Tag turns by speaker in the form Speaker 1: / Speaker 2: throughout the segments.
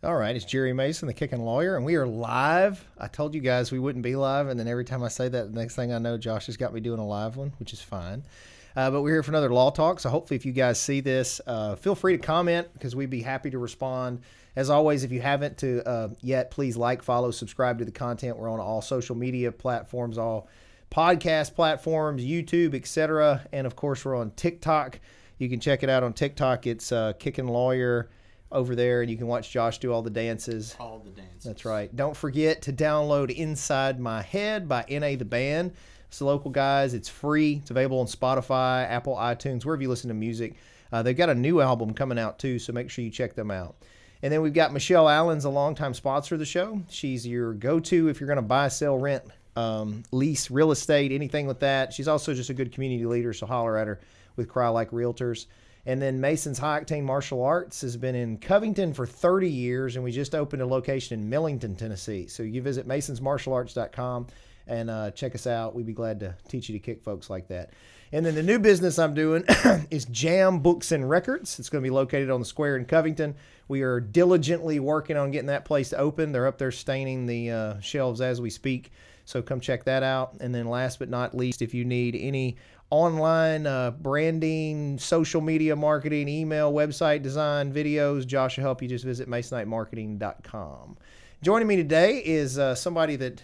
Speaker 1: All right, it's Jerry Mason, the Kickin Lawyer, and we are live. I told you guys we wouldn't be live, and then every time I say that, the next thing I know, Josh has got me doing a live one, which is fine. But we're here for another Law Talk, so hopefully if you guys see this, feel free to comment because we'd be happy to respond. As always, if you haven't yet, please like, follow, subscribe to the content. We're on all social media platforms, all podcast platforms, YouTube, etc. And, of course, we're on TikTok. You can check it out on TikTok. It's Kickin Lawyer over there, and you can watch Josh do all the dances.
Speaker 2: All the dances.
Speaker 1: That's right. Don't forget to download Inside My Head by N.A. the Band. It's the local guys. It's free. It's available on Spotify, Apple, iTunes, wherever you listen to music. They've got a new album coming out, too, so make sure you check them out. And then we've got Michelle Allen's a longtime sponsor of the show. She's your go-to if you're going to buy, sell, rent, lease, real estate, anything with that. She's also just a good community leader, so holler at her with Cry Like Realtors. And then Mason's High Octane Martial Arts has been in Covington for 30 years, and we just opened a location in Millington, Tennessee. So you visit masonsmartialarts.com and check us out. We'd be glad to teach you to kick folks like that. And then the new business I'm doing is Jam Books and Records. It's going to be located on the square in Covington. We are diligently working on getting that place open. They're up there staining the shelves as we speak. So come check that out. And then last but not least, if you need any online branding, social media marketing, email, website design, videos, Josh will help you. Just visit masonitemarketing.com. Joining me today is somebody that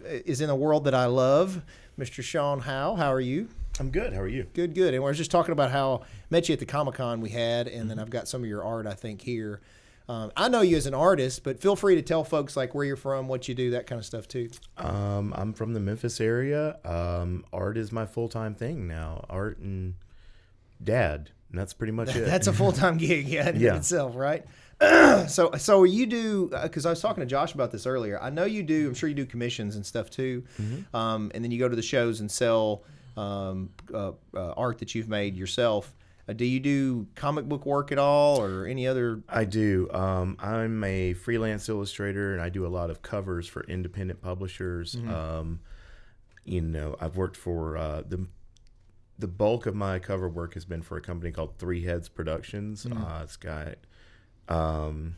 Speaker 1: is in a world that I love, Mr. Shawn Howe. How are you?
Speaker 3: I'm good. How are you?
Speaker 1: Good, good. And we were just talking about how I met you at the Comic-Con we had, and then I've got some of your art, I think, here. I know you as an artist, but feel free to tell folks like where you're from, what you do, that kind of stuff too.
Speaker 3: I'm from the Memphis area. Art is my full-time thing now. Art and dad. And that's pretty much it.
Speaker 1: That's a full-time gig, in itself, right? So you do, because I was talking to Josh about this earlier. I know you do. I'm sure you do commissions and stuff too. And then you go to the shows and sell art that you've made yourself. Do you do comic book work at all or any other?
Speaker 3: I do. I'm a freelance illustrator, and I do a lot of covers for independent publishers. You know, I've worked for the bulk of my cover work has been for a company called Three Heads Productions. It's got kind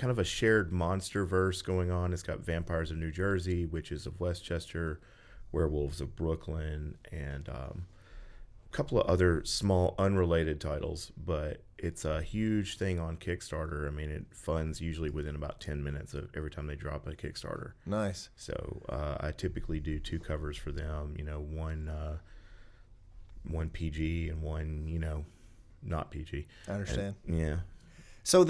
Speaker 3: of a shared monster verse going on. It's got Vampires of New Jersey, Witches of Westchester, Werewolves of Brooklyn, and couple of other small unrelated titles, but it's a huge thing on Kickstarter. I mean, it funds usually within about 10 minutes of every time they drop a Kickstarter.
Speaker 1: Nice.
Speaker 3: So I typically do 2 covers for them, you know, one PG and one, you know, not PG.
Speaker 1: I understand.
Speaker 3: And, yeah.
Speaker 1: So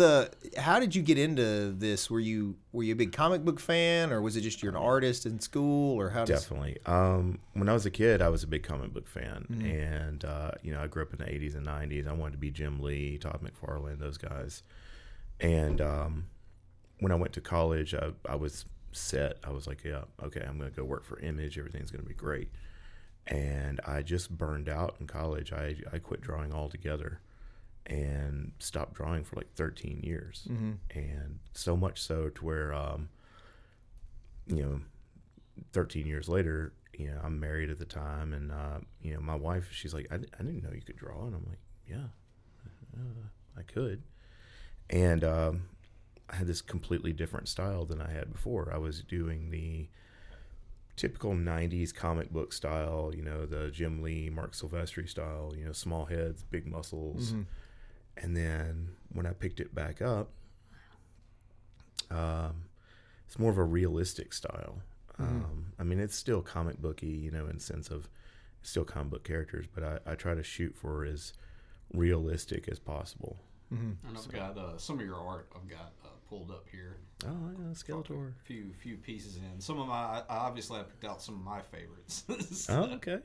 Speaker 1: how did you get into this? Were you a big comic book fan, or was it just you're an artist in school, or how?
Speaker 3: Definitely. When I was a kid, I was a big comic book fan, and you know, I grew up in the 80s and 90s. I wanted to be Jim Lee, Todd McFarlane, those guys. And when I went to college, I was set. I was like, yeah, okay, I'm going to go work for Image. Everything's going to be great. And I just burned out in college. I quit drawing altogether and stopped drawing for like 13 years. And so much so to where, you know, 13 years later, you know, I'm married at the time, and, you know, my wife, she's like, I didn't know you could draw. And I'm like, yeah, I could. And I had this completely different style than I had before. I was doing the typical 90s comic book style, you know, the Jim Lee, Mark Silvestri style, you know, small heads, big muscles. And then when I picked it back up, it's more of a realistic style. I mean, it's still comic booky, you know, in the sense of still comic book characters, but I try to shoot for as realistic as possible.
Speaker 2: And I've got some of your art I've got pulled up here.
Speaker 3: Oh, yeah, Skeletor.
Speaker 2: Few pieces in. Some of my, obviously I picked out some of my favorites.
Speaker 3: Oh, okay.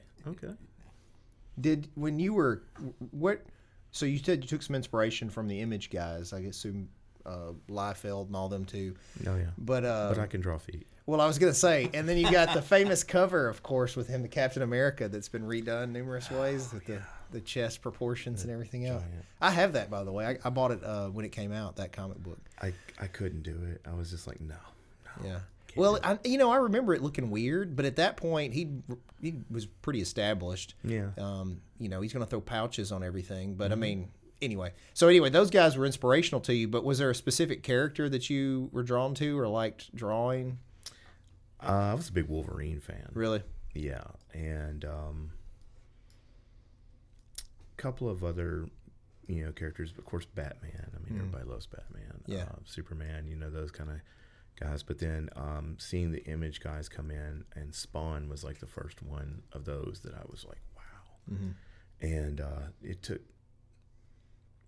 Speaker 1: When you were, so you said you took some inspiration from the Image guys, I assume Liefeld and all them too.
Speaker 3: Oh, yeah.
Speaker 1: But
Speaker 3: I can draw feet.
Speaker 1: Well, I was going to say, and then you got the famous cover, of course, with him, the Captain America, that's been redone numerous ways with the chest proportions and everything else.
Speaker 3: Giant.
Speaker 1: I have that, by the way. I bought it when it came out, that comic book.
Speaker 3: I couldn't do it. I was just like, no.
Speaker 1: Yeah. Well, I remember it looking weird, but at that point, he was pretty established.
Speaker 3: Yeah.
Speaker 1: You know, he's going to throw pouches on everything, but I mean, anyway. So anyway, those guys were inspirational to you. But was there a specific character that you were drawn to or liked drawing?
Speaker 3: I was a big Wolverine fan.
Speaker 1: Really?
Speaker 3: Yeah, and couple of other, characters. Of course, Batman. I mean, everybody loves Batman.
Speaker 1: Yeah.
Speaker 3: Superman. Those kind of guys. But then seeing the Image guys come in, and Spawn was like the first one of those that I was like, wow. And it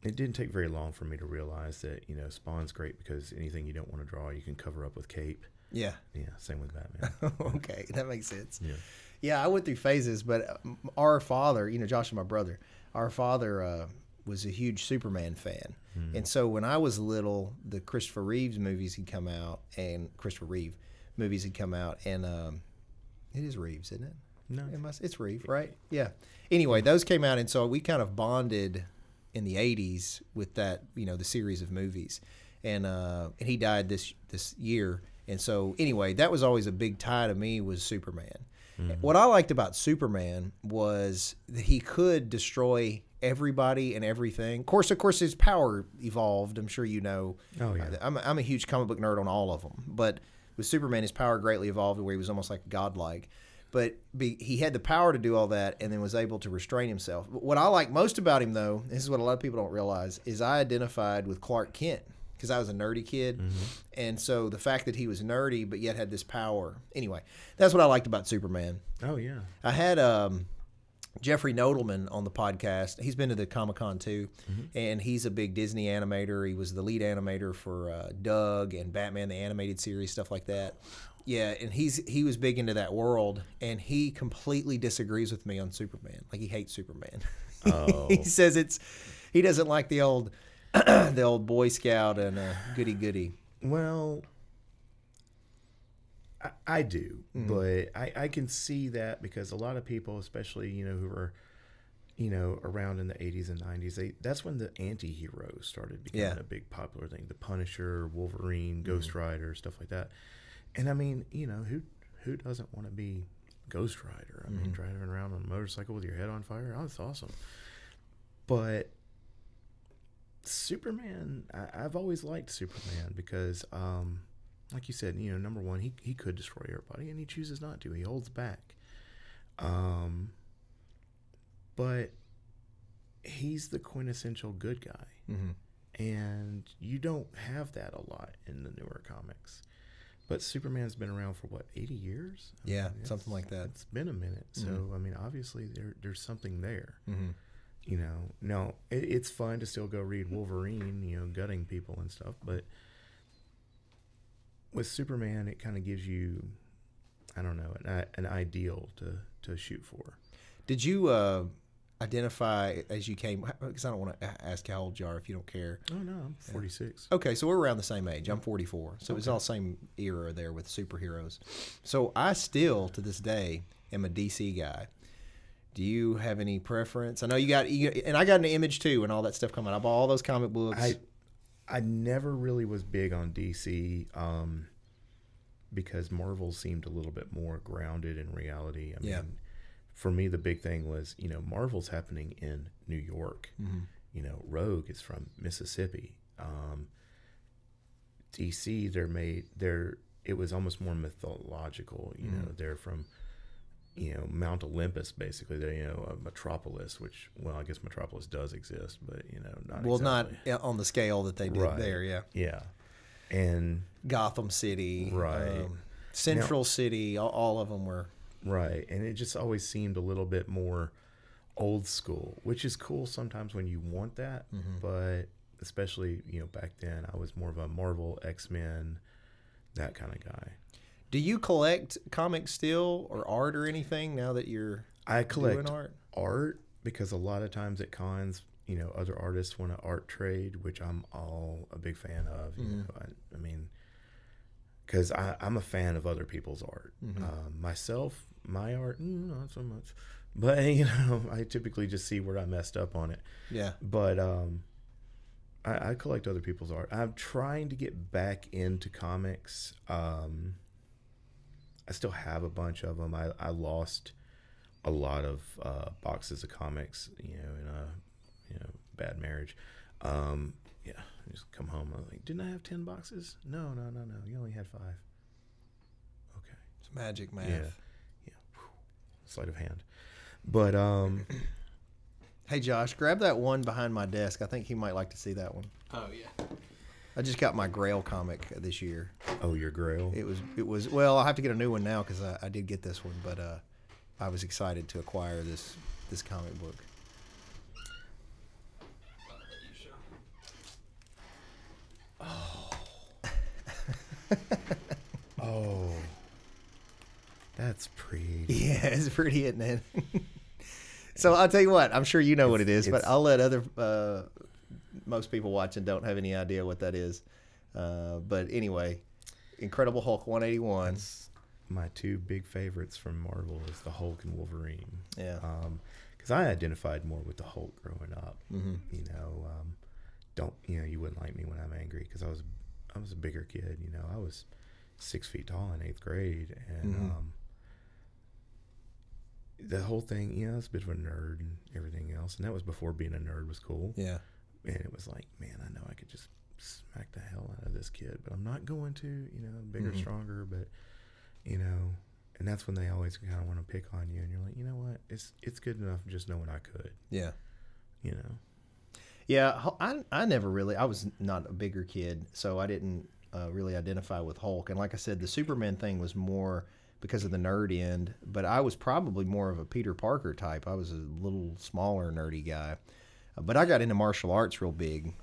Speaker 3: didn't take very long for me to realize that Spawn's great because anything you don't want to draw, you can cover up with cape.
Speaker 1: Yeah.
Speaker 3: Yeah. Same with Batman.
Speaker 1: Okay, that makes sense.
Speaker 3: Yeah.
Speaker 1: Yeah, I went through phases, but our father, Josh and my brother, our father was a huge Superman fan. And so when I was little, the Christopher Reeve movies had come out, and it is Reeves, isn't it?
Speaker 3: No.
Speaker 1: It's Reeve, right? Yeah. Anyway, those came out, and so we kind of bonded in the 80s with that, the series of movies. And he died this year. And so anyway, that was always a big tie to me was Superman. What I liked about Superman was that he could destroy everybody and everything. Of course, his power evolved. I'm sure you know.
Speaker 3: Oh yeah.
Speaker 1: I'm a huge comic book nerd on all of them, but with Superman, his power greatly evolved to where he was almost like godlike. But he had the power to do all that, and then was able to restrain himself. What I like most about him, though, this is what a lot of people don't realize, is I identified with Clark Kent. Because I was a nerdy kid, and so the fact that he was nerdy but yet had this power. Anyway, that's what I liked about Superman.
Speaker 3: Oh yeah.
Speaker 1: I had Jeffrey Nodelman on the podcast. He's been to the Comic-Con too, and he's a big Disney animator. He was the lead animator for Doug and Batman the Animated Series, stuff like that. Yeah, and he was big into that world, and he completely disagrees with me on Superman. Like, he hates Superman.
Speaker 3: Oh.
Speaker 1: He says he doesn't like the old the old Boy Scout and goody.
Speaker 3: Well, I do, but I can see that because a lot of people, especially who were around in the 80s and 90s, that's when the anti-heroes started becoming a big popular thing. The Punisher, Wolverine, Ghost Rider, stuff like that. And I mean, who doesn't want to be Ghost Rider? I mean, driving around on a motorcycle with your head on fire, that's awesome. But Superman, I've always liked Superman because, like you said, number one, he could destroy everybody, and he chooses not to. He holds back. But he's the quintessential good guy. And you don't have that a lot in the newer comics. But Superman's been around for, 80 years?
Speaker 1: Yeah, something like that.
Speaker 3: It's been a minute. So, I mean, obviously there's something there. No, it's fun to still go read Wolverine, gutting people and stuff, but with Superman, it kind of gives you, I don't know, an ideal to shoot for.
Speaker 1: Did you identify as you came, because I don't want to ask how old you are if you don't care.
Speaker 3: Oh, no, I'm 46.
Speaker 1: Okay, so we're around the same age. I'm 44. So it's all the same era there with superheroes. So I still, to this day, am a DC guy. Do you have any preference? I know you got, and I got an Image too, and all that stuff coming. I bought all those comic books.
Speaker 3: I never really was big on DC because Marvel seemed a little bit more grounded in reality. I mean, for me, the big thing was, Marvel's happening in New York. Rogue is from Mississippi. DC, it was almost more mythological. They're from Mount Olympus, basically. They're, a metropolis, which, well, I guess Metropolis does exist, but, not exactly.
Speaker 1: Not on the scale that they did there, yeah.
Speaker 3: Yeah. And
Speaker 1: Gotham City,
Speaker 3: right.
Speaker 1: Central City, all of them were.
Speaker 3: Right. And it just always seemed a little bit more old school, which is cool sometimes when you want that, but especially, back then, I was more of a Marvel, X-Men, that kind of guy.
Speaker 1: Do you collect comics still or art or anything now that you're doing
Speaker 3: art because a lot of times at cons, other artists want to art trade, which I'm all a big fan of. I mean, because I'm a fan of other people's art. Myself, my art, not so much. But, I typically just see where I messed up on it.
Speaker 1: Yeah.
Speaker 3: But I collect other people's art. I'm trying to get back into comics. I still have a bunch of them. I lost a lot of boxes of comics, bad marriage. Yeah, I just come home. I was like, didn't I have 10 boxes? No. You only had 5. Okay.
Speaker 1: It's magic math.
Speaker 3: Yeah. Whew. Sleight of hand. But
Speaker 1: hey Josh, grab that one behind my desk. I think he might like to see that one.
Speaker 2: Oh yeah.
Speaker 1: I just got my Grail comic this year.
Speaker 3: oh, your Grail.
Speaker 1: It was well, I'll have to get a new one now because I did get this one, but I was excited to acquire this comic book.
Speaker 3: Oh, that's pretty.
Speaker 1: Yeah, it's pretty, isn't it? So I'll tell you what, I'm sure you know what it is, but I'll let most people watching don't have any idea what that is. But anyway, Incredible Hulk 181.
Speaker 3: That's my 2 big favorites from Marvel is the Hulk and Wolverine.
Speaker 1: Yeah.
Speaker 3: Because I identified more with the Hulk growing up.
Speaker 1: Mm-hmm.
Speaker 3: You wouldn't like me when I'm angry because I was a bigger kid. I was 6 feet tall in 8th grade, and the whole thing, I was a bit of a nerd and everything else, and that was before being a nerd was cool.
Speaker 1: Yeah.
Speaker 3: And it was like, man, I know I could just smack the hell out of this kid, but I'm not going to, bigger, stronger, but, and that's when they always kind of want to pick on you, and you're like, you know what, it's good enough just knowing I could.
Speaker 1: Yeah.
Speaker 3: Yeah,
Speaker 1: I was not a bigger kid, so I didn't really identify with Hulk. And like I said, the Superman thing was more because of the nerd end, but I was probably more of a Peter Parker type. I was a little smaller, nerdy guy. But I got into martial arts real big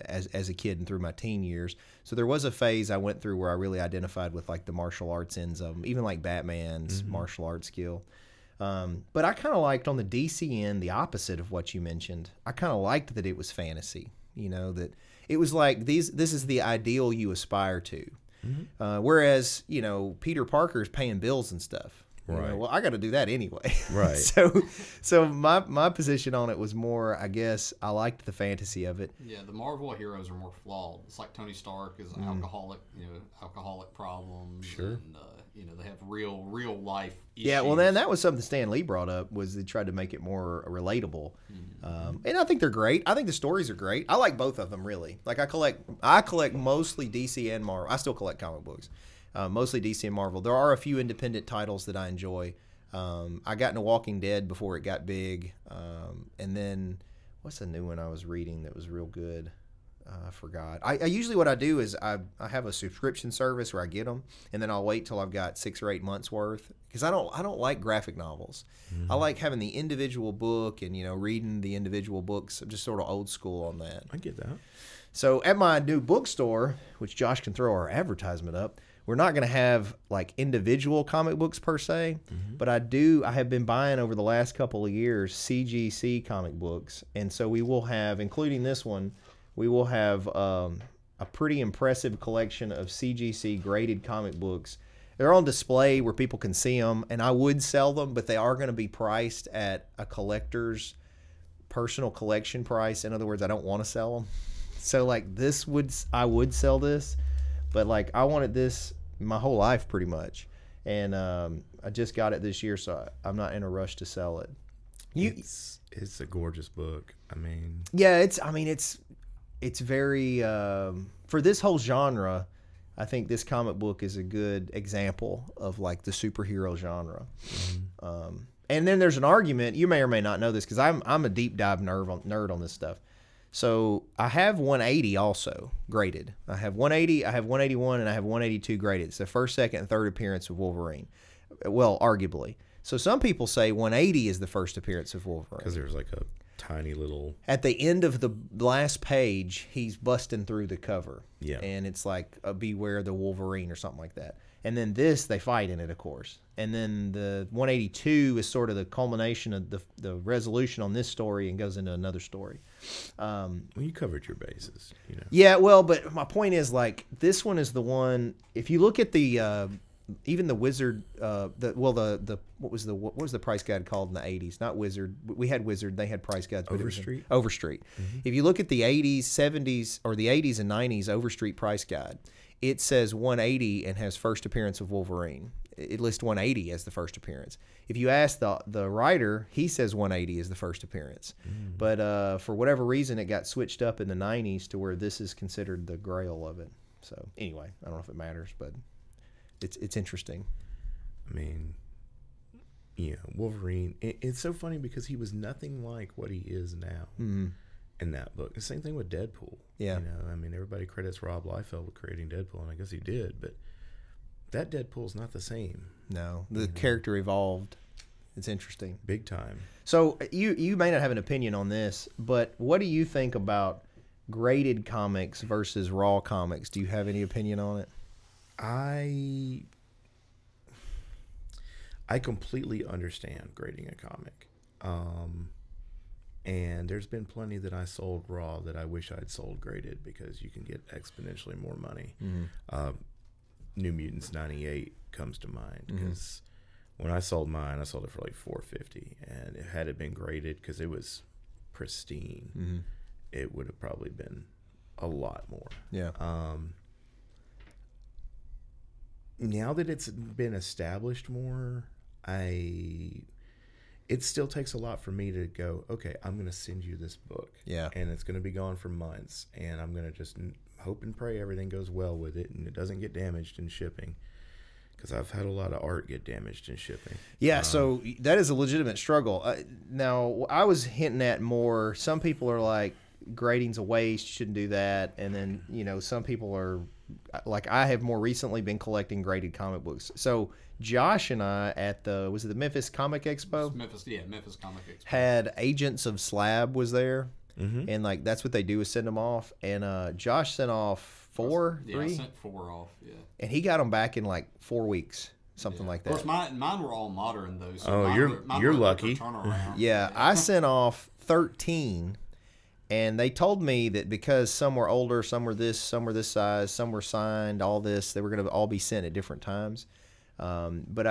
Speaker 1: as a kid and through my teen years. So there was a phase I went through where I really identified with like the martial arts ends of them, even like Batman's martial arts skill. But I kind of liked on the DC end the opposite of what you mentioned. I kind of liked that it was fantasy, that it was like this is the ideal you aspire to. Whereas, Peter Parker's paying bills and stuff.
Speaker 3: Right.
Speaker 1: Well, I got to do that anyway.
Speaker 3: Right.
Speaker 1: So my position on it was more, I guess, I liked the fantasy of it.
Speaker 2: Yeah, the Marvel heroes are more flawed. It's like Tony Stark is an alcoholic, alcoholic problems.
Speaker 3: Sure.
Speaker 2: And, they have real life issues.
Speaker 1: Yeah, well, then that was something Stan Lee brought up, was they tried to make it more relatable. And I think they're great. I think the stories are great. I like both of them, really. Like I collect mostly DC and Marvel. I still collect comic books. Mostly DC and Marvel. There are a few independent titles that I enjoy. I got into Walking Dead before it got big. And then, what's the new one I was reading that was real good? I forgot. I usually what I do is I have a subscription service where I get them, and then I'll wait till I've got 6 or 8 months worth, because I don't like graphic novels. I like having the individual book and reading the individual books. I'm just sort of old school on that.
Speaker 3: I get that.
Speaker 1: So at my new bookstore, which Josh can throw our advertisement up, we're not going to have like individual comic books per se, but I have been buying over the last couple of years CGC comic books. And so we will have, including this one, we will have a pretty impressive collection of CGC graded comic books. They're on display where people can see them, and I would sell them, but they are going to be priced at a collector's personal collection price. In other words, I don't want to sell them. So like I would sell this, but like I wanted this my whole life pretty much, and I just got it this year, so I'm not in a rush to sell it.
Speaker 3: It's a gorgeous book.
Speaker 1: Yeah, it's very for this whole genre. I think this comic book is a good example of like the superhero genre. And then there's an argument. You may or may not know this because I'm a deep dive nerd on this stuff. So I have 180 also graded. I have 180, I have 181, and I have 182 graded. It's the first, second, and third appearance of Wolverine. Well, arguably. So some people say 180 is the first appearance of Wolverine.
Speaker 3: Because there's like a tiny little...
Speaker 1: At the end of the last page, he's busting through the cover.
Speaker 3: Yeah.
Speaker 1: And it's like a Beware the Wolverine or something like that. And then this, they fight in it, of course. And then the 182 is sort of the culmination of the resolution on this story and goes into another story.
Speaker 3: Well, you covered your bases,
Speaker 1: Yeah, well, but my point is, like, this one is the one, if you look at the... even the Wizard, what was the price guide called in the 80s? Not Wizard. We had Wizard. They had price guides.
Speaker 3: Overstreet.
Speaker 1: Overstreet. If you look at the 80s, 70s, or the 80s and 90s Overstreet price guide, it says 180 and has first appearance of Wolverine. It lists 180 as the first appearance. If you ask the writer, he says 180 is the first appearance. But for whatever reason, it got switched up in the 90s to where this is considered the grail of it. So anyway, I don't know if it matters, but it's interesting.
Speaker 3: I mean, Wolverine. It's so funny because he was nothing like what he is now in that book. The same thing with Deadpool.
Speaker 1: Yeah.
Speaker 3: I mean, everybody credits Rob Liefeld with creating Deadpool, and I guess he did, but that Deadpool's not the same.
Speaker 1: No, the character evolved. It's interesting.
Speaker 3: Big time. So
Speaker 1: you may not have an opinion on this, but what do you think about graded comics versus raw comics? Do you have any opinion on it?
Speaker 3: I completely understand grading a comic. And there's been plenty that I sold raw that I wish I'd sold graded because you can get exponentially more money. New Mutants 98 comes to mind because when I sold mine, I sold it for like $450, and had it been graded because it was pristine, it would have probably been a lot more.
Speaker 1: Yeah.
Speaker 3: Now that it's been established more, it still takes a lot for me to go, okay, I'm going to send you this book.
Speaker 1: Yeah.
Speaker 3: And it's going to be gone for months, and I'm going to just hope and pray everything goes well with it and it doesn't get damaged in shipping, because I've had a lot of art get damaged in shipping.
Speaker 1: Yeah, so that is a legitimate struggle. Now, I was hinting at more, some people are like, grading's a waste, you shouldn't do that. And then, some people are, like, I have more recently been collecting graded comic books. So Josh and I at the Memphis Comic Expo?
Speaker 2: Memphis Comic Expo.
Speaker 1: Had Agents of Slab was there. And like that's what they do is send them off. And Josh sent off three.
Speaker 2: I sent 4 off. Yeah.
Speaker 1: And he got them back in like 4 weeks, something like that.
Speaker 2: Of course, mine were all modern though. So
Speaker 3: you're lucky.
Speaker 1: Yeah, I sent off 13, and they told me that because some were older, some were this size, some were signed, all this, they were going to all be sent at different times. But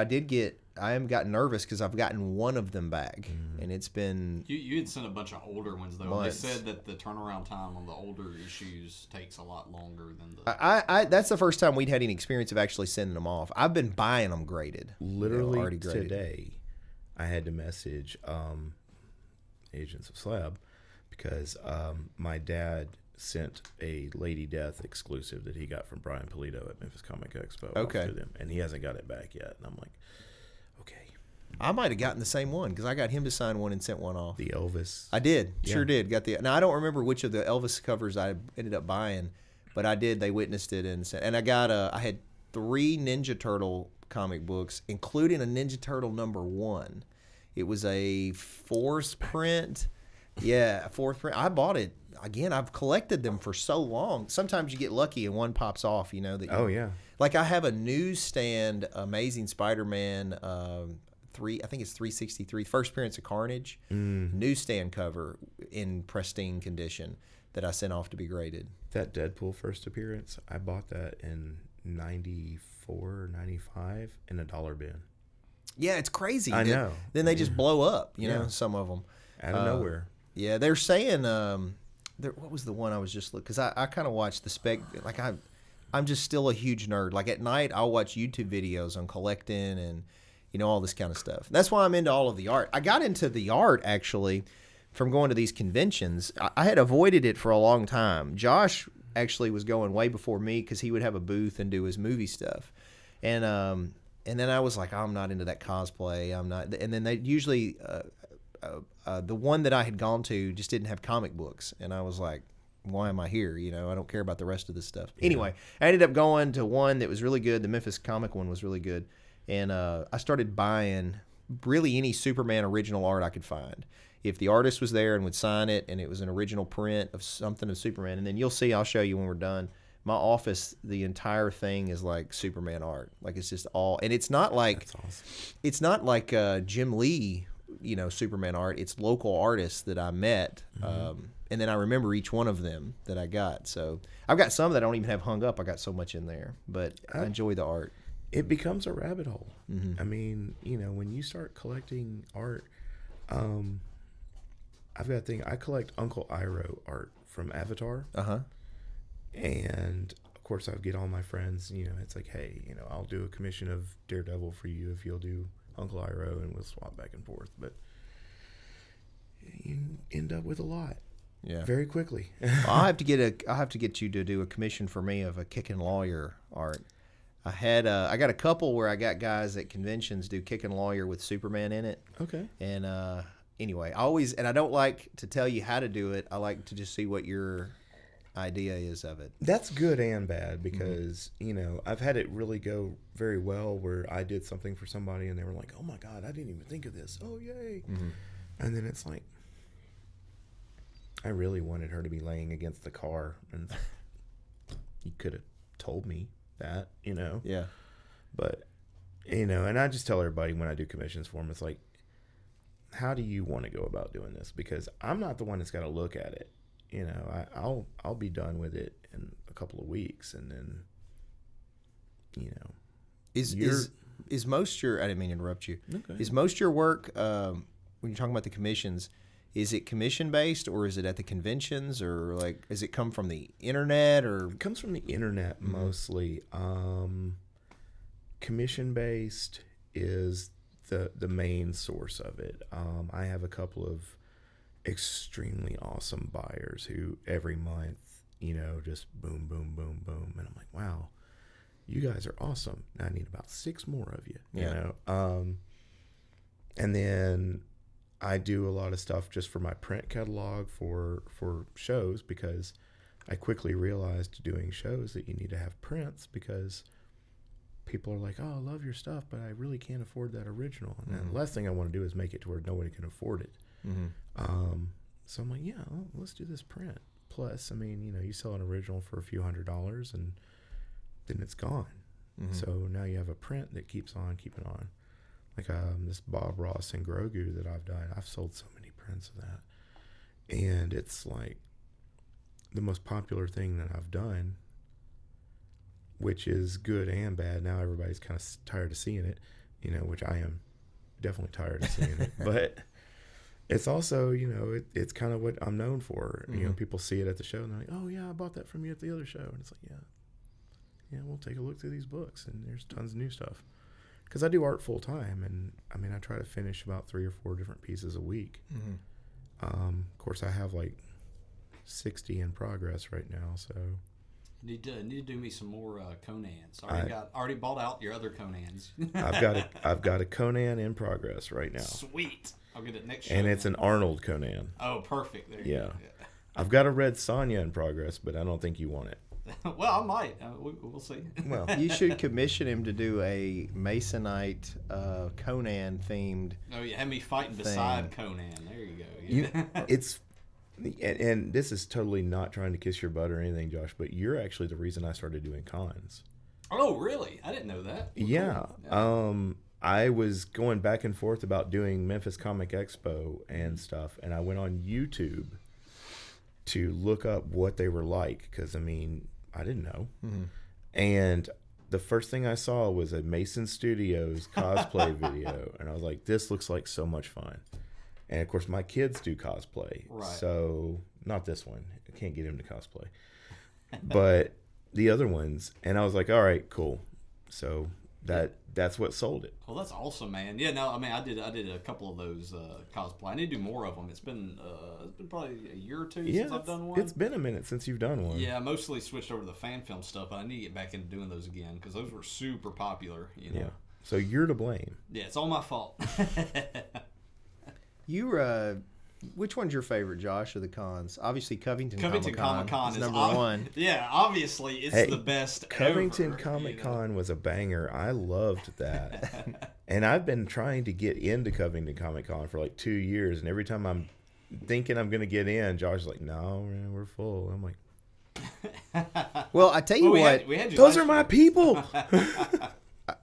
Speaker 1: I am gotten nervous because I've gotten one of them back, and it's been.
Speaker 2: You had sent a bunch of older ones though.
Speaker 1: Months.
Speaker 2: They said that the turnaround time on the older issues takes a lot longer than the.
Speaker 1: That's the first time we'd had any experience of actually sending them off. I've been buying them graded.
Speaker 3: Literally
Speaker 1: already graded.
Speaker 3: Today, I had to message Agents of Slab because my dad sent a Lady Death exclusive that he got from Brian Polito at Memphis Comic Expo.
Speaker 1: Okay.
Speaker 3: Off to them, and he hasn't got it back yet. And I'm like, okay.
Speaker 1: I might have gotten the same one because I got him to sign one and sent one off.
Speaker 3: The Elvis.
Speaker 1: I did. Sure did. Now, I don't remember which of the Elvis covers I ended up buying, but I did. They witnessed it and I had 3 Ninja Turtle comic books, including a Ninja Turtle #1. It was a 4th print. Yeah, 4th print. I bought it. Again, I've collected them for so long. Sometimes you get lucky and one pops off, that like I have a newsstand Amazing Spider-Man 3, I think it's 363, first appearance of Carnage, newsstand cover in pristine condition that I sent off to be graded.
Speaker 3: That Deadpool first appearance, I bought that in 94, 95 in a dollar bin.
Speaker 1: Yeah, it's crazy.
Speaker 3: I know.
Speaker 1: Then they just blow up, some of them.
Speaker 3: Out of nowhere.
Speaker 1: Yeah, they're saying, what was the one I was just looking, because I kind of watched the spec, like I'm just still a huge nerd. Like at night, I'll watch YouTube videos on collecting and, all this kind of stuff. That's why I'm into all of the art. I got into the art, actually, from going to these conventions. I had avoided it for a long time. Josh actually was going way before me because he would have a booth and do his movie stuff. And then I was like, I'm not into that cosplay. I'm not. And then they usually, the one that I had gone to just didn't have comic books. And I was like, why am I here? I don't care about the rest of this stuff. Yeah. Anyway, I ended up going to one that was really good. The Memphis comic one was really good. And I started buying really any Superman original art I could find. If the artist was there and would sign it and it was an original print of something of Superman, and then you'll see, I'll show you when we're done, my office, the entire thing is like Superman art. Like it's just all, and it's not like,
Speaker 3: that's awesome.
Speaker 1: It's not like Jim Lee, Superman art. It's local artists that I met. And then I remember each one of them that I got. So I've got some that I don't even have hung up. I got so much in there, but I enjoy the art.
Speaker 3: It becomes a rabbit hole. I mean, when you start collecting art, I've got a thing. I collect Uncle Iroh art from Avatar. And of course, I get all my friends, you know, it's like, hey, you know, I'll do a commission of Daredevil for you if you'll do Uncle Iroh, and we'll swap back and forth. But you end up with a lot.
Speaker 1: Yeah.
Speaker 3: Very quickly.
Speaker 1: Well, I'll have to get you to do a commission for me of a Kickin lawyer art. I got a couple where I got guys at conventions do Kickin lawyer with Superman in it.
Speaker 3: Okay.
Speaker 1: And anyway, I don't like to tell you how to do it. I like to just see what your idea is of it.
Speaker 3: That's good and bad because, you know, I've had it really go very well where I did something for somebody and they were like, oh my God, I didn't even think of this. Oh, yay. And then it's like, I really wanted her to be laying against the car, and you could have told me that, you know.
Speaker 1: Yeah.
Speaker 3: But, you know, and I just tell everybody when I do commissions for them, it's like, how do you want to go about doing this? Because I'm not the one that's got to look at it. You know, I'll be done with it in a couple of weeks, and then, you know, is most your, I didn't mean to interrupt you. Okay.
Speaker 1: Is most your work when you're talking about the commissions? Is it commission based, or is it at the conventions, or like, does it come from the internet, or?
Speaker 3: It comes from the internet mostly. Commission based is the main source of it. I have a couple of extremely awesome buyers who every month, you know, just boom, boom, boom, boom, and I'm like, wow, you guys are awesome. Now I need about 6 more of you. You know, and then I do a lot of stuff just for my print catalog for shows, because I quickly realized doing shows that you need to have prints, because people are like, oh, I love your stuff, but I really can't afford that original. And the last thing I want to do is make it to where nobody can afford it. So I'm like, yeah, well, let's do this print. Plus, I mean, you know, you sell an original for a few $100s and then it's gone. So now you have a print that keeps on keeping on. Like this Bob Ross and Grogu that I've done, I've sold so many prints of that. And it's like the most popular thing that I've done, which is good and bad. Now everybody's kind of tired of seeing it, you know, which I am definitely tired of seeing it. But it's also, you know, it's kind of what I'm known for. You know, people see it at the show and they're like, oh, yeah, I bought that from you at the other show. And it's like, yeah, we'll take a look through these books, and there's tons of new stuff. Because I do art full time, and I mean, I try to finish about 3 or 4 different pieces a week. Of course, I have like 60 in progress right now, so
Speaker 2: need to do me some more Conans. Already bought out your other Conans.
Speaker 3: I've got a Conan in progress right now.
Speaker 2: Sweet, I'll get it next show.
Speaker 3: And it's an Arnold Conan.
Speaker 2: Oh, perfect. There you go. Yeah.
Speaker 3: I've got a Red Sonja in progress, but I don't think you want it.
Speaker 2: Well, I might. We'll see.
Speaker 3: Well,
Speaker 1: you should commission him to do a Masonite Conan themed.
Speaker 2: Oh yeah, have me fighting beside Conan. There you go.
Speaker 3: It's and this is totally not trying to kiss your butt or anything, Josh, but you're actually the reason I started doing cons.
Speaker 2: Oh, really? I didn't know that. Well,
Speaker 3: yeah.
Speaker 2: Cool.
Speaker 3: I was going back and forth about doing Memphis Comic Expo and stuff, and I went on YouTube to look up what they were like, because I mean, I didn't know. And the first thing I saw was a Mason Studios cosplay video, and I was like, this looks like so much fun. And of course, my kids do cosplay, so not this one. I can't get him to cosplay, but the other ones. And I was like, all right, cool. So that's what sold it.
Speaker 2: Well, that's awesome, man. Yeah, no, I mean, I did a couple of those cosplay. I need to do more of them. It's been probably a year or two since I've done one.
Speaker 3: It's been a minute since you've done one.
Speaker 2: Yeah, I mostly switched over to the fan film stuff, but I need to get back into doing those again, because those were super popular. You know?
Speaker 3: Yeah. So you're to blame.
Speaker 2: Yeah, it's all my fault.
Speaker 1: Which one's your favorite, Josh, of the cons? Obviously, Covington
Speaker 2: Comic-Con
Speaker 1: is number one.
Speaker 2: Yeah, obviously, it's the best
Speaker 3: Covington
Speaker 2: ever,
Speaker 3: Comic-Con was a banger. I loved that. And I've been trying to get into Covington Comic-Con for like 2 years, and every time I'm thinking I'm going to get in, Josh is like, no, man, we're full. I'm like,
Speaker 1: well, I tell you what,
Speaker 3: those are my people.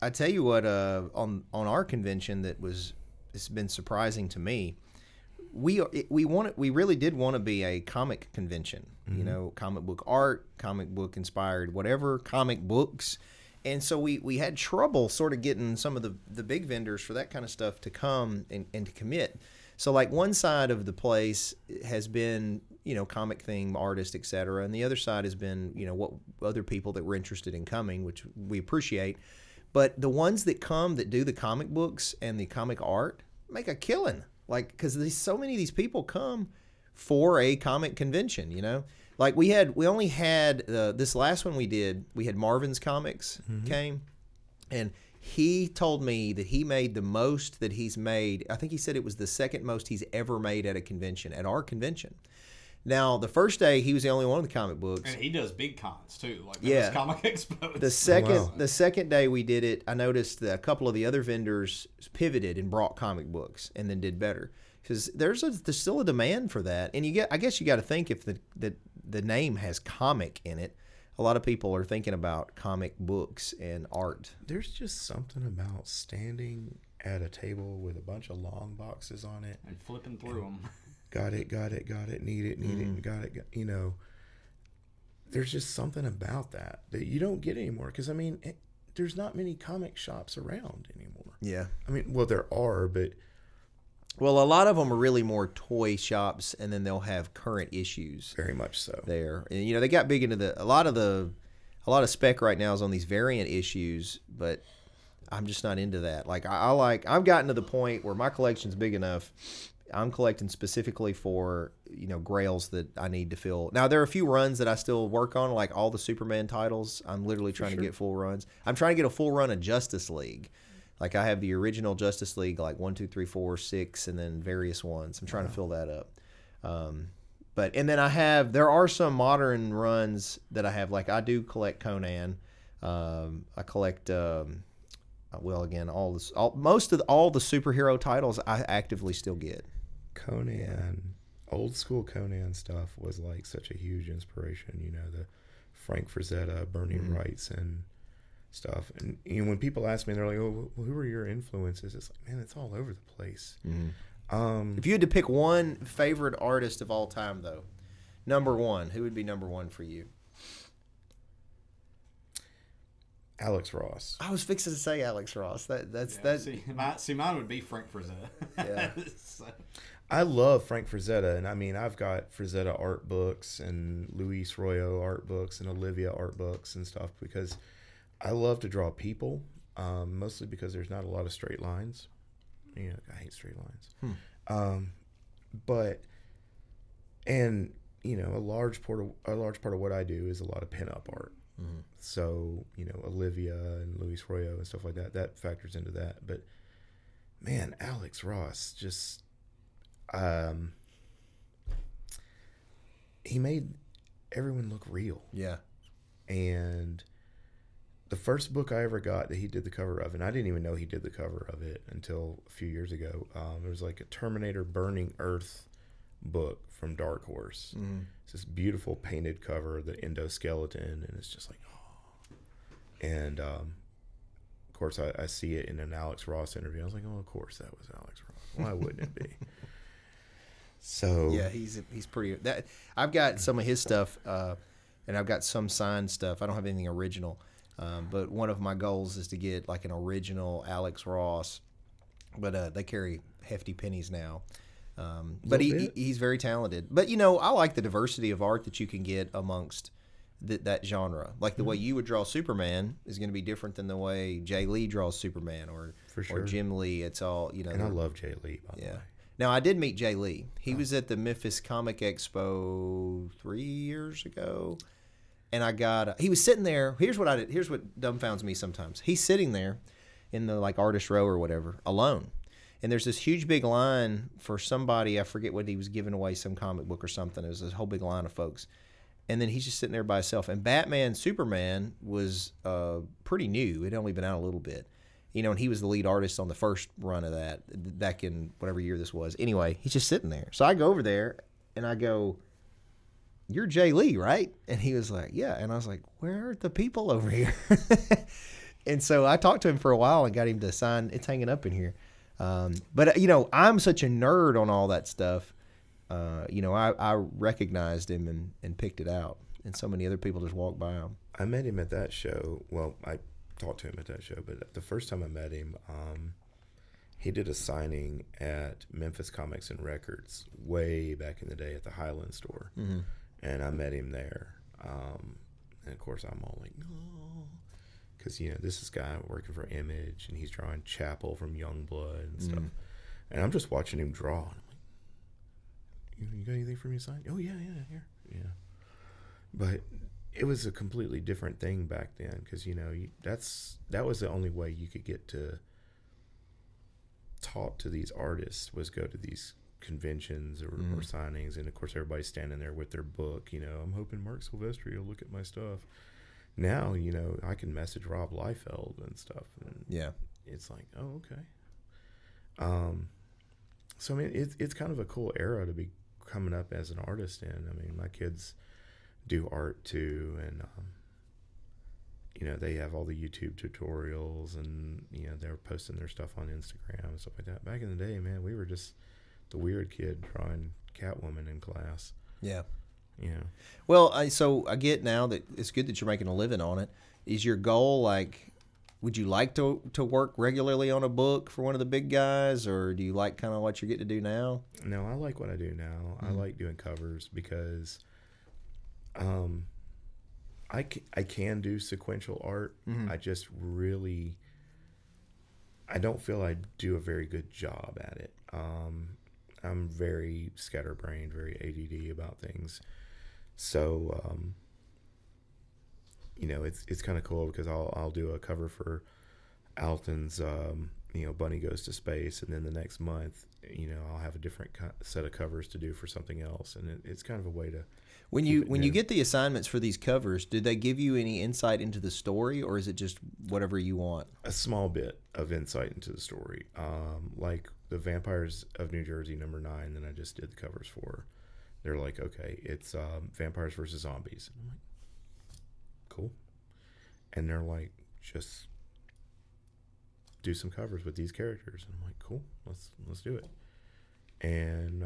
Speaker 1: I tell you what, on our convention it's been surprising to me. We really did want to be a comic convention, you know, comic book art, comic book inspired, whatever, comic books. And so we had trouble sort of getting some of the big vendors for that kind of stuff to come and to commit. So like one side of the place has been, comic theme artists, etc., and the other side has been, what other people that were interested in coming, which we appreciate. But the ones that come that do the comic books and the comic art make a killing, like, because so many of these people come for a comic convention, Like we only had this last one we had Marvin's Comics came, and he told me that he made the most that he's made. I think he said it was the second most he's ever made at a convention, at our convention. Now, the first day, he was the only one of the comic books.
Speaker 2: And he does big cons, too. Like,
Speaker 1: yeah.
Speaker 2: Comic Expo.
Speaker 1: The second day we did it, I noticed that a couple of the other vendors pivoted and brought comic books and then did better. Because there's still a demand for that. And I guess you got to think if the name has comic in it, a lot of people are thinking about comic books and art.
Speaker 3: There's just something about standing at a table with a bunch of long boxes on it.
Speaker 2: And flipping through them.
Speaker 3: Got it, need it, got it. There's just something about that you don't get anymore. Because, there's not many comic shops around anymore. Yeah. Well, there are, but...
Speaker 1: Well, a lot of them are really more toy shops, and then they'll have current issues.
Speaker 3: Very much so.
Speaker 1: There. And, they got big into a lot of spec right now is on these variant issues, but I'm just not into that. Like, I've gotten to the point where my collection's big enough. I'm collecting specifically for, grails that I need to fill. Now, there are a few runs that I still work on, like all the Superman titles. I'm literally trying to get full runs. I'm trying to get a full run of Justice League. Like, I have the original Justice League, like 1, 2, 3, 4, 6, and then various ones. I'm trying to fill that up. And then there are some modern runs that I have. Like, I do collect Conan. I collect... again, most of all the superhero titles I actively still get.
Speaker 3: Conan, old school Conan stuff was like such a huge inspiration. The Frank Frazetta, Bernie Wrights, and stuff. And when people ask me, they're like, "Oh, well, who are your influences?" It's like, man, it's all over the place.
Speaker 1: If you had to pick one favorite artist of all time, though, number one, who would be number one for you?
Speaker 3: Alex Ross.
Speaker 1: I was fixing to say Alex Ross. That's.
Speaker 2: See, mine would be Frank Frazetta. Yeah. So.
Speaker 3: I love Frank Frazetta, and I've got Frazetta art books and Luis Royo art books and Olivia art books and stuff because I love to draw people, mostly because there's not a lot of straight lines. I hate straight lines. A large part of what I do is a lot of pinup art. So, Olivia and Luis Royo and stuff like that factors into that. But, man, Alex Ross just, he made everyone look real.
Speaker 1: Yeah.
Speaker 3: And the first book I ever got that he did the cover of, and I didn't even know he did the cover of it until a few years ago, it was like a Terminator Burning Earth book from Dark Horse. It's this beautiful painted cover, the endoskeleton, and it's just like, oh. And of course, I see it in an Alex Ross interview. I was like, oh, of course that was Alex Ross. Why wouldn't it be? So
Speaker 1: yeah, he's pretty. I've got some of his stuff, and I've got some signed stuff. I don't have anything original, but one of my goals is to get like an original Alex Ross. But they carry hefty pennies now. But he's very talented. But, I like the diversity of art that you can get amongst that genre. Like the way you would draw Superman is going to be different than the way Jay Lee draws Superman or Jim Lee. It's all,
Speaker 3: And I love Jay Lee, by the way.
Speaker 1: Now, I did meet Jay Lee. He was at the Memphis Comic Expo 3 years ago. And he was sitting there. Here's what I did. Here's what dumbfounds me sometimes. He's sitting there in the artist row or whatever, alone. And there's this huge big line for somebody, I forget what he was giving away, some comic book or something. It was this whole big line of folks. And then he's just sitting there by himself. And Batman Superman was pretty new. It had only been out a little bit. And he was the lead artist on the first run of that back in whatever year this was. Anyway, he's just sitting there. So I go over there and I go, "You're Jay Lee, right?" And he was like, "Yeah." And I was like, "Where are the people over here?" And so I talked to him for a while and got him to sign. It's hanging up in here. But I'm such a nerd on all that stuff. I recognized him and picked it out, and so many other people just walked by him.
Speaker 3: I met him at that show. Well, I talked to him at that show, but the first time I met him, he did a signing at Memphis Comics and Records way back in the day at the Highland store, and I met him there. And of course, I'm all like, no, because this is a guy working for Image, and he's drawing Chapel from Youngblood and stuff. And I'm just watching him draw. And I'm like, you got anything for me to sign? Oh yeah, here, yeah. But it was a completely different thing back then, because that was the only way you could get to talk to these artists, was go to these conventions or signings, and of course everybody's standing there with their book. I'm hoping Mark Silvestri will look at my stuff. Now I can message Rob Liefeld and stuff, and it's like, oh, okay. So I mean, it's kind of a cool era to be coming up as an artist in. I mean, my kids do art too, and they have all the YouTube tutorials, and they're posting their stuff on Instagram and stuff like that. Back in the day, man, we were just the weird kid drawing Catwoman in class. Yeah.
Speaker 1: Well, so I get now that it's good that you're making a living on it. Is your goal, like, would you like to work regularly on a book for one of the big guys, or do you like kind of what you're getting to do now?
Speaker 3: No, I like what I do now. I like doing covers because I can do sequential art. I just really, I don't feel I do a very good job at it. I'm very scatterbrained, very ADD about things. So, it's kind of cool because I'll do a cover for Alton's, Bunny Goes to Space, and then the next month, I'll have a different set of covers to do for something else, and it's kind of a way to.
Speaker 1: When you get the assignments for these covers, do they give you any insight into the story, or is it just whatever you want?
Speaker 3: A small bit of insight into the story, like the Vampires of New Jersey #9 that I just did the covers for. They're like, okay, it's vampires versus zombies. And I'm like, cool. And they're like, just do some covers with these characters. And I'm like, cool, let's do it. And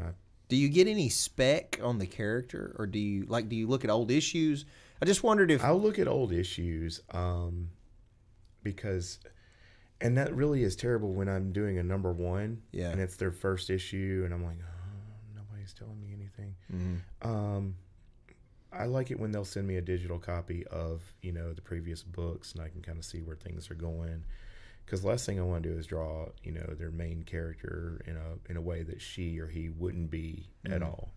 Speaker 1: do you get any spec on the character, or do you look at old issues? I just wondered if
Speaker 3: I'll look at old issues, because, and that really is terrible when I'm doing a #1, and it's their first issue, and I'm like, oh, nobody's telling me anything. I like it when they'll send me a digital copy of the previous books, and I can kind of see where things are going. Because the last thing I want to do is draw, their main character in a way that she or he wouldn't be at all.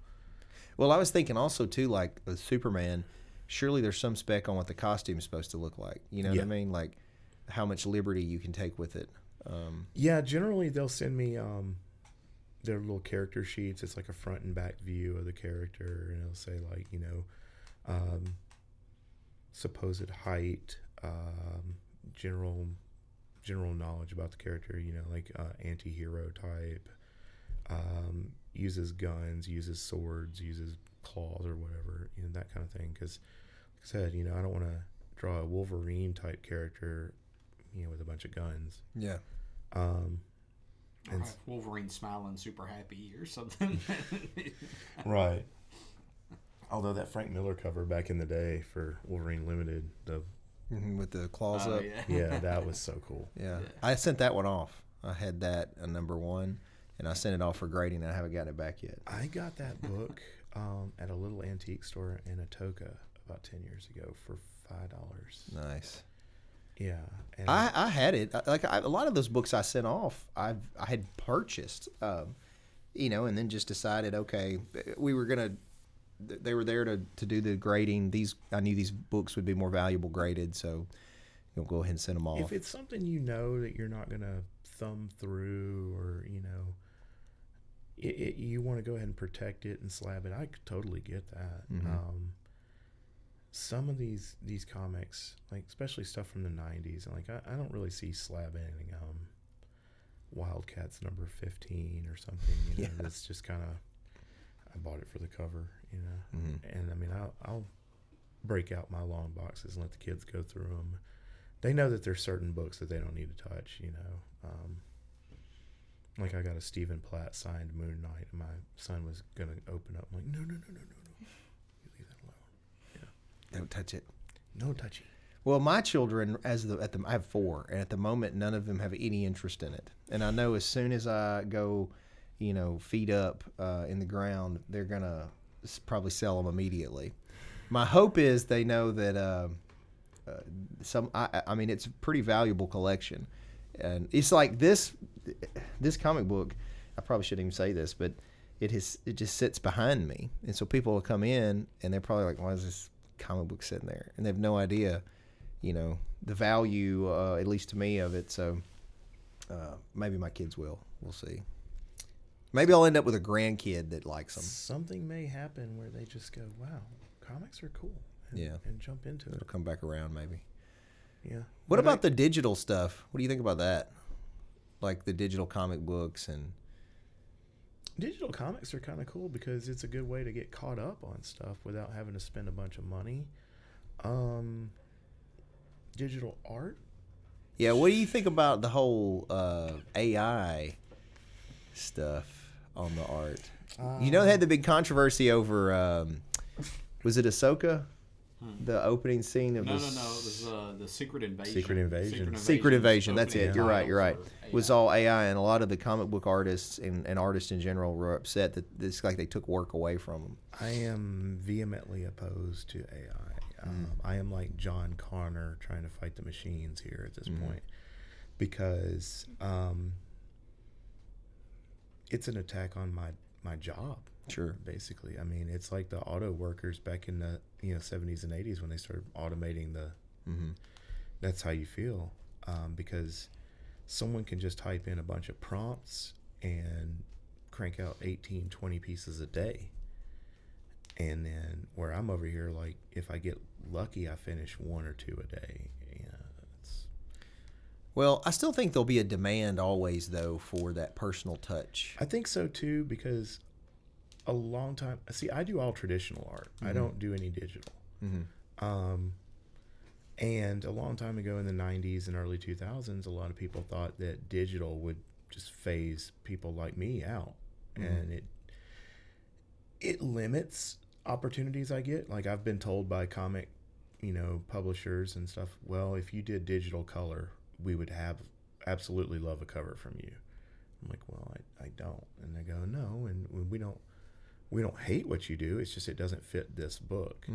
Speaker 1: Well, I was thinking also too, like with Superman, surely there's some spec on what the costume is supposed to look like. You know what I mean? Like how much liberty you can take with it.
Speaker 3: Yeah, generally they'll send me their little character sheets. It's like a front and back view of the character, and it'll say like supposed height, general knowledge about the character, like anti-hero type, uses guns, uses swords, uses claws or whatever, that kind of thing. Because, like I said, I don't want to draw a Wolverine type character, with a bunch of guns.
Speaker 1: Yeah.
Speaker 2: And Wolverine smiling super happy or something.
Speaker 3: Right. Although that Frank Miller cover back in the day for Wolverine Limited,
Speaker 1: with the claws up.
Speaker 3: Yeah, that was so cool.
Speaker 1: Yeah. I sent that one off. I had that a #1, and I sent it off for grading, and I haven't gotten it back yet.
Speaker 3: I got that book at a little antique store in Atoka about 10 years ago for $5.
Speaker 1: Nice.
Speaker 3: Yeah.
Speaker 1: And I had it. A lot of those books I sent off, I had purchased, and then just decided, okay, we were going to, they were there to do the grading. I knew these books would be more valuable graded, so you'll go ahead and send them off.
Speaker 3: If it's something that you're not going to thumb through, or you want to go ahead and protect it and slab it, I could totally get that. Some of these comics, like especially stuff from the 90s, and like I don't really see slabbing Wildcats #15 or something. That's just kind of, I bought it for the cover, and I mean, I'll break out my long boxes and let the kids go through them. They know that there's certain books that they don't need to touch, like I got a Stephen Platt signed Moon Knight, and my son was going to open up. I'm like, no. You leave that alone. Yeah.
Speaker 1: Don't touch it.
Speaker 3: No touchy.
Speaker 1: Well, my children, I have 4, and at the moment, none of them have any interest in it. And I know as soon as I go, feet up in the ground, they're gonna probably sell them immediately. My hope is they know that I mean, it's a pretty valuable collection, and it's like this comic book. I probably shouldn't even say this, but it just sits behind me, and so people will come in and they're probably like, "Why is this comic book sitting there?" And they have no idea, the value, at least to me, of it. So maybe my kids will. We'll see. Maybe I'll end up with a grandkid that likes them.
Speaker 3: Something may happen where they just go, "Wow, comics are cool." And jump into it.
Speaker 1: It'll come back around, maybe.
Speaker 3: Yeah.
Speaker 1: What about the digital stuff? What do you think about that? Like the digital comic books and.
Speaker 3: Digital comics are kind of cool because it's a good way to get caught up on stuff without having to spend a bunch of money. Digital art.
Speaker 1: Yeah, what do you think about the whole AI stuff on the art? They had the big controversy over, was it Ahsoka? The opening scene of
Speaker 2: No. It was the Secret Invasion.
Speaker 3: Secret Invasion.
Speaker 1: That's it. You're right. It was all AI, and a lot of the comic book artists and artists in general were upset that it's like they took work away from them.
Speaker 3: I am vehemently opposed to AI. I am like John Connor trying to fight the machines here at this point, because it's an attack on my job.
Speaker 1: Sure.
Speaker 3: Basically, I mean, it's like the auto workers back in the 70s and 80s when they started automating the. That's how you feel, because someone can just type in a bunch of prompts and crank out 18, 20 pieces a day. And then where I'm over here, like if I get lucky, I finish 1 or 2 a day.
Speaker 1: Well, I still think there'll be a demand always, though, for that personal touch.
Speaker 3: I think so too, because a long time. See, I do all traditional art. I don't do any digital. And a long time ago in the 90s and early 2000s, a lot of people thought that digital would just phase people like me out. And it limits opportunities I get. Like I've been told by comic, publishers and stuff, well, if you did digital color, we would absolutely love a cover from you. I'm like, well, I don't. And they go, no, and we don't hate what you do. It's just it doesn't fit this book.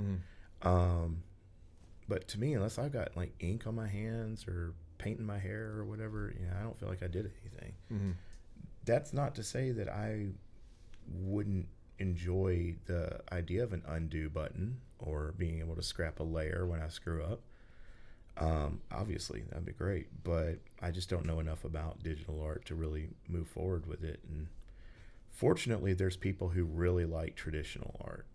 Speaker 3: But to me, unless I've got like ink on my hands or painting my hair or whatever, I don't feel like I did anything. That's not to say that I wouldn't enjoy the idea of an undo button or being able to scrap a layer when I screw up. Obviously, that'd be great, but I just don't know enough about digital art to really move forward with it. And fortunately, there's people who really like traditional art.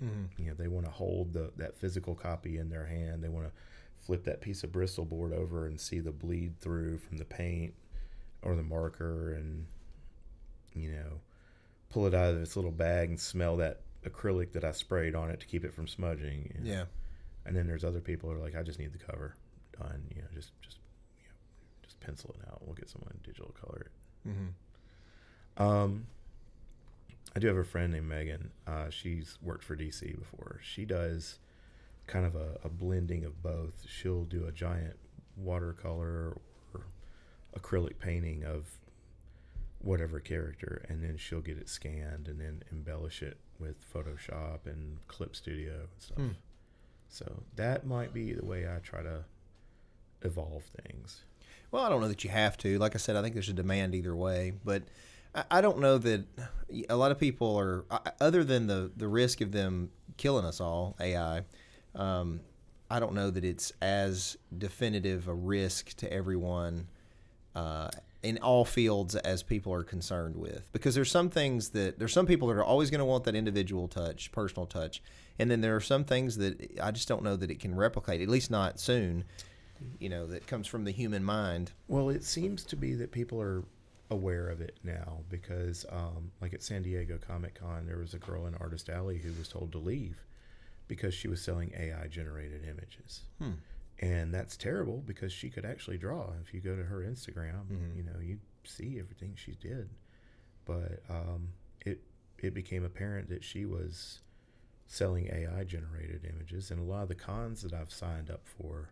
Speaker 3: They want to hold that physical copy in their hand. They want to flip that piece of Bristol board over and see the bleed through from the paint or the marker, and pull it out of its little bag and smell that acrylic that I sprayed on it to keep it from smudging.
Speaker 1: Yeah.
Speaker 3: And then there's other people who are like, I just need the cover done. Just pencil it out. We'll get someone to digital color it. I do have a friend named Megan. She's worked for DC before. She does kind of a blending of both. She'll do a giant watercolor or acrylic painting of whatever character, and then she'll get it scanned and then embellish it with Photoshop and Clip Studio and stuff. So that might be the way I try to evolve things.
Speaker 1: Well, I don't know that you have to. Like I said, I think there's a demand either way, but I don't know that a lot of people are, other than the risk of them killing us all, AI, I don't know that it's as definitive a risk to everyone in all fields as people are concerned with. Because there's some people that are always going to want that individual touch, personal touch, and then there are some things that I just don't know that it can replicate, at least not soon, that comes from the human mind.
Speaker 3: Well, it seems to be that people are aware of it now, because like at San Diego Comic-Con, there was a girl in Artist Alley who was told to leave because she was selling AI generated images. And that's terrible, because she could actually draw. If you go to her Instagram, you see everything she did. But it became apparent that she was selling AI generated images, and a lot of the cons that I've signed up for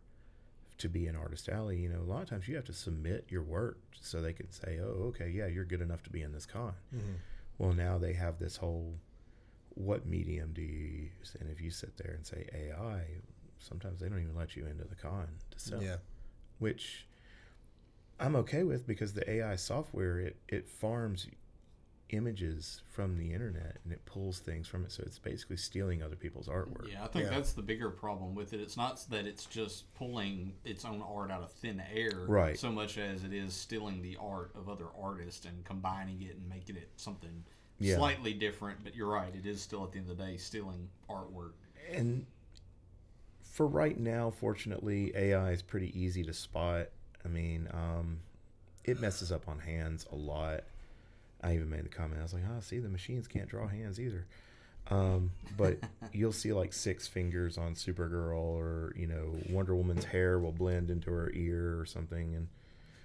Speaker 3: to be in Artist Alley, you know, a lot of times you have to submit your work so they can say, oh, okay, yeah, you're good enough to be in this con.
Speaker 1: Mm-hmm.
Speaker 3: Well, now they have this whole, what medium do you use? And if you sit there and say AI, sometimes they don't even let you into the con to sell.
Speaker 1: Yeah.
Speaker 3: Which I'm okay with, because the AI software, it farms images from the internet and it pulls things from it, so it's basically stealing other people's artwork.
Speaker 2: Yeah, I think that's the bigger problem with it. It's not that it's just pulling its own art out of thin air,
Speaker 3: right,
Speaker 2: so much as it is stealing the art of other artists and combining it and making it something slightly different. But you're right, it is still, at the end of the day, stealing artwork.
Speaker 3: And for right now, fortunately, AI is pretty easy to spot. I mean, it messes up on hands a lot. I even made the comment. I was like, see, the machines can't draw hands either. But you'll see like 6 fingers on Supergirl, or, you know, Wonder Woman's hair will blend into her ear or something. And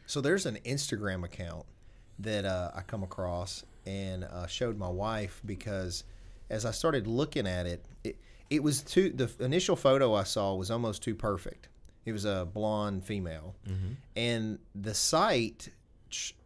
Speaker 1: so there's an Instagram account that I come across and showed my wife, because as I started looking at it, it was the initial photo I saw was almost too perfect. It was a blonde female.
Speaker 3: Mm-hmm.
Speaker 1: And the site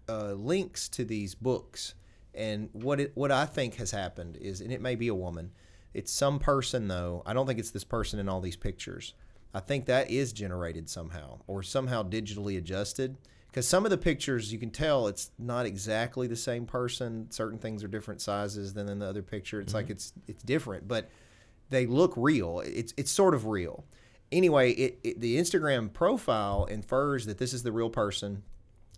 Speaker 1: links to these books, and what I think has happened is, and it may be a woman, it's some person though. I don't think it's this person in all these pictures. I think that is generated somehow, or somehow digitally adjusted, because some of the pictures you can tell it's not exactly the same person. Certain things are different sizes than in the other picture. It's like it's different, but they look real. It's sort of real. Anyway, the Instagram profile infers that this is the real person,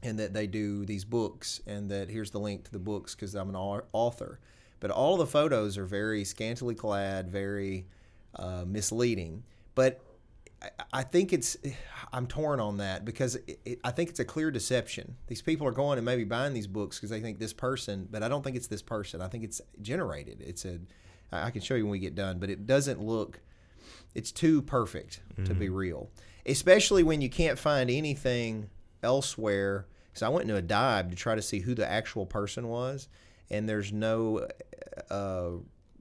Speaker 1: and that they do these books, and that here's the link to the books because I'm an author. But all the photos are very scantily clad, very misleading. But I think I'm torn on that, because I think it's a clear deception. These people are going and maybe buying these books because they think this person, but I don't think it's this person. I think it's generated. I can show you when we get done, but it doesn't look, it's too perfect to be real. Especially when you can't find anything elsewhere. So I went into a dive to try to see who the actual person was, and there's no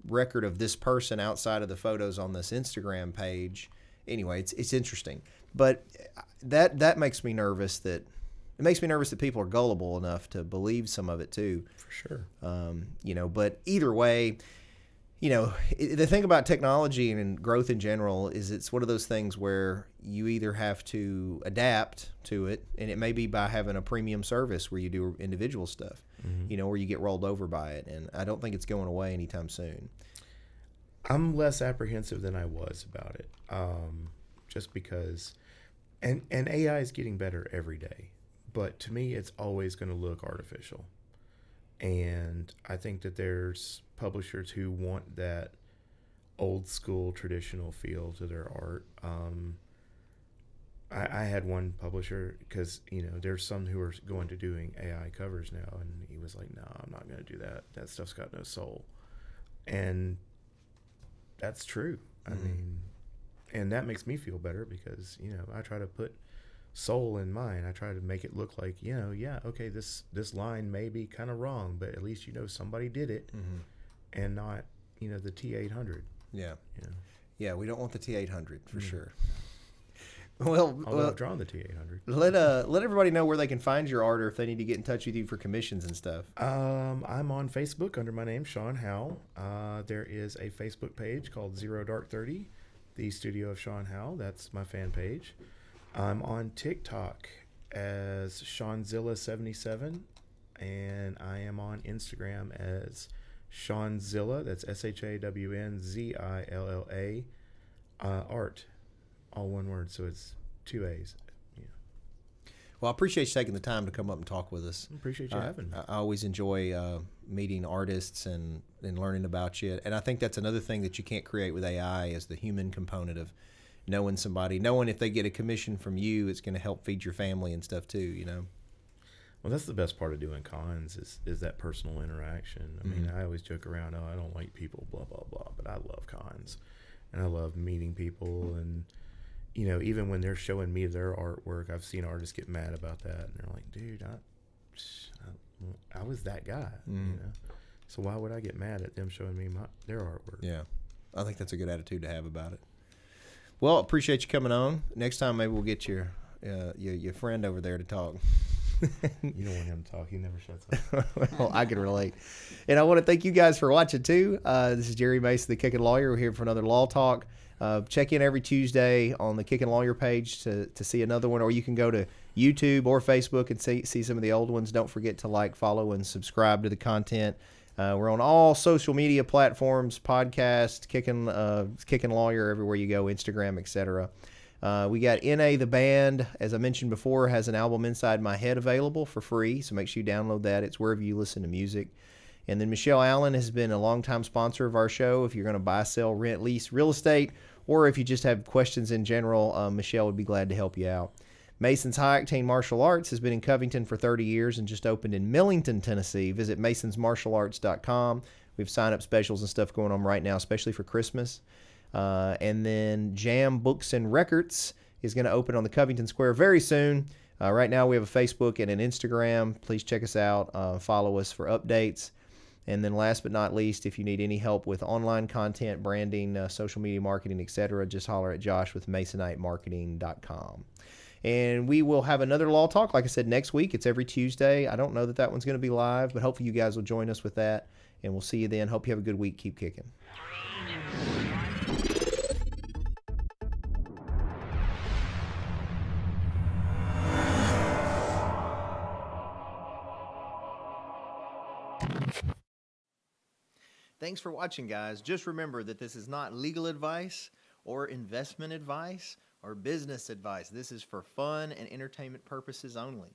Speaker 1: record of this person outside of the photos on this Instagram page. Anyway, it's interesting, but that makes me nervous. It makes me nervous that people are gullible enough to believe some of it too.
Speaker 3: For sure.
Speaker 1: You know, but either way, you know, the thing about technology and growth in general is it's one of those things where you either have to adapt to it, and it may be by having a premium service where you do individual stuff, you know, where you get rolled over by it. And I don't think it's going away anytime soon.
Speaker 3: I'm less apprehensive than I was about it, just because, and AI is getting better every day, but to me, it's always going to look artificial. And I think that there's publishers who want that old school traditional feel to their art. I had one publisher, because, you know, there's some who are going to doing AI covers now, and he was like, no, I'm not going to do that. That stuff's got no soul. And that's true. I mean, and that makes me feel better, because, you know, I try to put soul in mine. I try to make it look like, you know, yeah, okay, this line may be kind of wrong, but at least, you know, somebody did it, and not, you know, the T800.
Speaker 1: Yeah.
Speaker 3: You know?
Speaker 1: Yeah, we don't want the T800 for sure. Well,
Speaker 3: I've drawn the T800.
Speaker 1: Let everybody know where they can find your art, or if they need to get in touch with you for commissions and stuff.
Speaker 3: I'm on Facebook under my name, Shawn Howe. There is a Facebook page called Zero Dark 30, the studio of Shawn Howe. That's my fan page. I'm on TikTok as Shawnzilla77, and I am on Instagram as Shawnzilla. That's ShawnZilla art. All one word, so it's 2 A's. Yeah.
Speaker 1: Well, I appreciate you taking the time to come up and talk with us.
Speaker 3: Appreciate you having me.
Speaker 1: I always enjoy meeting artists and learning about you. And I think that's another thing that you can't create with AI, is the human component of knowing somebody, knowing if they get a commission from you, it's going to help feed your family and stuff too, you know?
Speaker 3: Well, that's the best part of doing cons is that personal interaction. I mean, I always joke around, I don't like people, blah, blah, blah, but I love cons. And I love meeting people, and you know, even when they're showing me their artwork, I've seen artists get mad about that, and they're like, dude, I was that guy, you know? So why would I get mad at them showing me their artwork?
Speaker 1: Yeah. I think that's a good attitude to have about it. Well, appreciate you coming on. Next time, maybe we'll get your friend over there to talk.
Speaker 3: You don't want him to talk. He never shuts up.
Speaker 1: Well, I can relate. And I want to thank you guys for watching, too. This is Jerry Mason, the Kickin Lawyer. We're here for another Law Talk. Check in every Tuesday on the Kickin Lawyer page to see another one, or you can go to YouTube or Facebook and see some of the old ones. Don't forget to like, follow, and subscribe to the content. We're on all social media platforms, podcast, Kickin Lawyer, everywhere you go, Instagram, etc. We got N.A. the band, as I mentioned before, has an album, Inside My Head, available for free, so make sure you download that. It's wherever you listen to music. And then Michelle Allen has been a longtime sponsor of our show. If you're going to buy, sell, rent, lease real estate, or if you just have questions in general, Michelle would be glad to help you out. Mason's High Octane Martial Arts has been in Covington for 30 years and just opened in Millington, Tennessee. Visit masonsmartialarts.com. We have sign-up specials and stuff going on right now, especially for Christmas. And then Jam Books and Records is going to open on the Covington Square very soon. Right now we have a Facebook and an Instagram. Please check us out. Follow us for updates. And then last but not least, if you need any help with online content, branding, social media marketing, etc., just holler at Josh with masonitemarketing.com. And we will have another Law Talk, like I said, next week. It's every Tuesday. I don't know that one's going to be live, but hopefully you guys will join us with that. And we'll see you then. Hope you have a good week. Keep kicking. Thanks for watching, guys. Just remember that this is not legal advice or investment advice or business advice. This is for fun and entertainment purposes only.